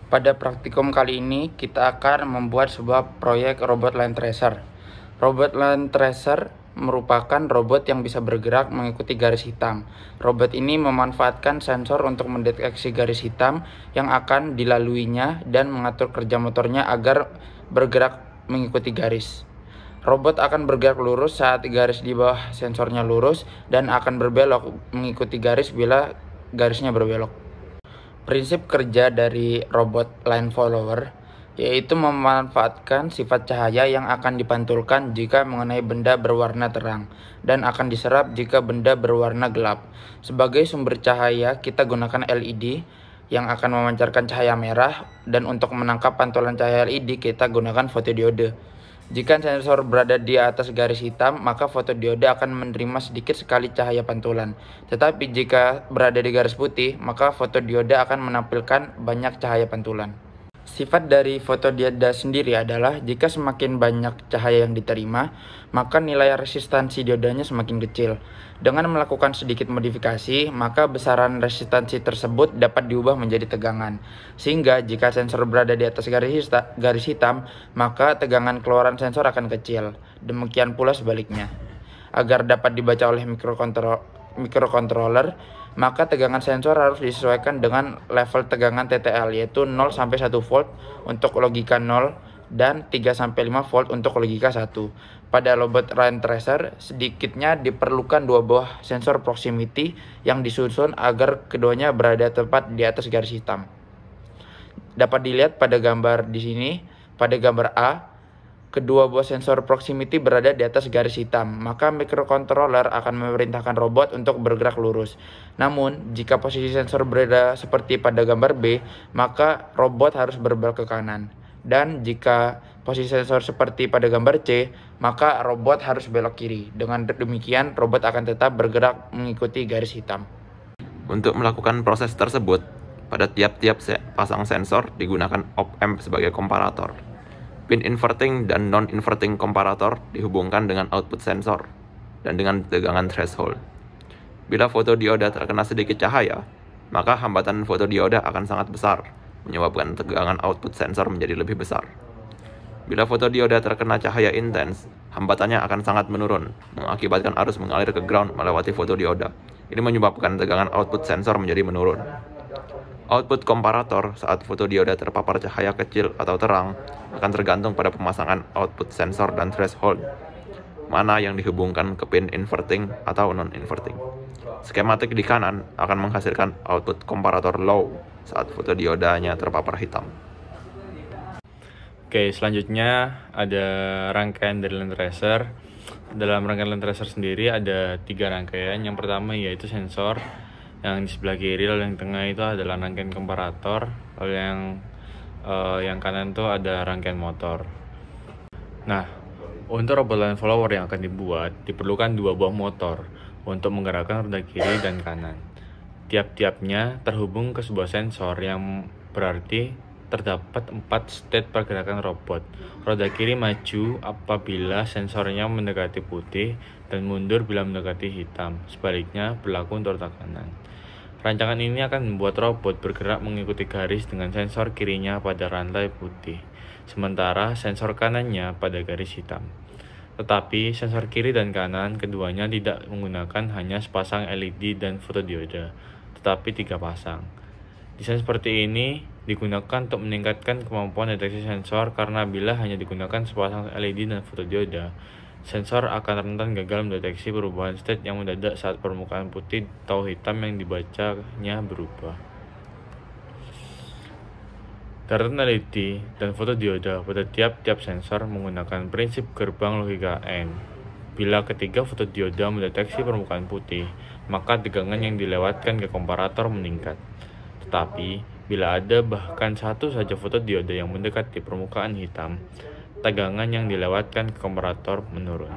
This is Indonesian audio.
Pada praktikum kali ini, kita akan membuat sebuah proyek robot line tracer. Robot line tracer merupakan robot yang bisa bergerak mengikuti garis hitam. Robot ini memanfaatkan sensor untuk mendeteksi garis hitam yang akan dilaluinya dan mengatur kerja motornya agar bergerak mengikuti garis. Robot akan bergerak lurus saat garis di bawah sensornya lurus dan akan berbelok mengikuti garis bila garisnya berbelok. Prinsip kerja dari robot line follower yaitu memanfaatkan sifat cahaya yang akan dipantulkan jika mengenai benda berwarna terang dan akan diserap jika benda berwarna gelap. Sebagai sumber cahaya, kita gunakan LED yang akan memancarkan cahaya merah, dan untuk menangkap pantulan cahaya LED kita gunakan fotodiode. Jika sensor berada di atas garis hitam, maka fotodiode akan menerima sedikit sekali cahaya pantulan. Tetapi jika berada di garis putih, maka fotodiode akan menampilkan banyak cahaya pantulan. Sifat dari fotodiode sendiri adalah jika semakin banyak cahaya yang diterima, maka nilai resistansi diodanya semakin kecil. Dengan melakukan sedikit modifikasi, maka besaran resistansi tersebut dapat diubah menjadi tegangan. Sehingga jika sensor berada di atas garis hitam, maka tegangan keluaran sensor akan kecil. Demikian pula sebaliknya. Agar dapat dibaca oleh microcontroller, maka tegangan sensor harus disesuaikan dengan level tegangan TTL, yaitu 0 sampai 1 volt untuk logika 0 dan 3 sampai 5 volt untuk logika 1. Pada robot line tracer, sedikitnya diperlukan dua buah sensor proximity yang disusun agar keduanya berada tepat di atas garis hitam. Dapat dilihat pada gambar di sini. Pada gambar A, kedua buah sensor proximity berada di atas garis hitam, maka microcontroller akan memerintahkan robot untuk bergerak lurus. Namun, jika posisi sensor berada seperti pada gambar B, maka robot harus berbelok ke kanan. Dan jika posisi sensor seperti pada gambar C, maka robot harus belok kiri. Dengan demikian, robot akan tetap bergerak mengikuti garis hitam. Untuk melakukan proses tersebut, pada tiap-tiap pasang sensor digunakan op-amp sebagai komparator. Pin inverting dan non-inverting komparator dihubungkan dengan output sensor dan dengan tegangan threshold. Bila fotodioda terkena sedikit cahaya, maka hambatan fotodioda akan sangat besar, menyebabkan tegangan output sensor menjadi lebih besar. Bila fotodioda terkena cahaya intens, hambatannya akan sangat menurun, mengakibatkan arus mengalir ke ground melewati fotodioda. Ini menyebabkan tegangan output sensor menjadi menurun. Output komparator saat fotodioda terpapar cahaya kecil atau terang akan tergantung pada pemasangan output sensor dan threshold, mana yang dihubungkan ke pin inverting atau non-inverting. Skematik di kanan akan menghasilkan output komparator low saat fotodiodanya terpapar hitam. Oke, selanjutnya ada rangkaian dari line tracer. Dalam rangkaian line tracer sendiri ada 3 rangkaian. Yang pertama yaitu sensor, yang di sebelah kiri, lalu yang tengah itu adalah rangkaian komparator, lalu yang kanan itu ada rangkaian motor. Nah, untuk robot line follower yang akan dibuat, diperlukan 2 buah motor untuk menggerakkan roda kiri dan kanan. Tiap-tiapnya terhubung ke sebuah sensor yang berarti terdapat 4 state pergerakan robot. Roda kiri maju apabila sensornya mendekati putih dan mundur bila mendekati hitam. Sebaliknya berlaku untuk roda kanan. Rancangan ini akan membuat robot bergerak mengikuti garis dengan sensor kirinya pada rantai putih, sementara sensor kanannya pada garis hitam. Tetapi sensor kiri dan kanan keduanya tidak menggunakan hanya sepasang LED dan fotodioda, tetapi 3 pasang. Desain seperti ini digunakan untuk meningkatkan kemampuan deteksi sensor, karena bila hanya digunakan sepasang LED dan fotodioda, sensor akan rentan gagal mendeteksi perubahan state yang mendadak saat permukaan putih atau hitam yang dibacanya berubah. Daratan LED dan fotodioda pada tiap-tiap sensor menggunakan prinsip gerbang logika AND. Bila ketiga fotodioda mendeteksi permukaan putih, maka tegangan yang dilewatkan ke komparator meningkat. Tetapi, bila ada bahkan satu saja fotodioda yang mendekat di permukaan hitam, tegangan yang dilewatkan ke komparator menurun.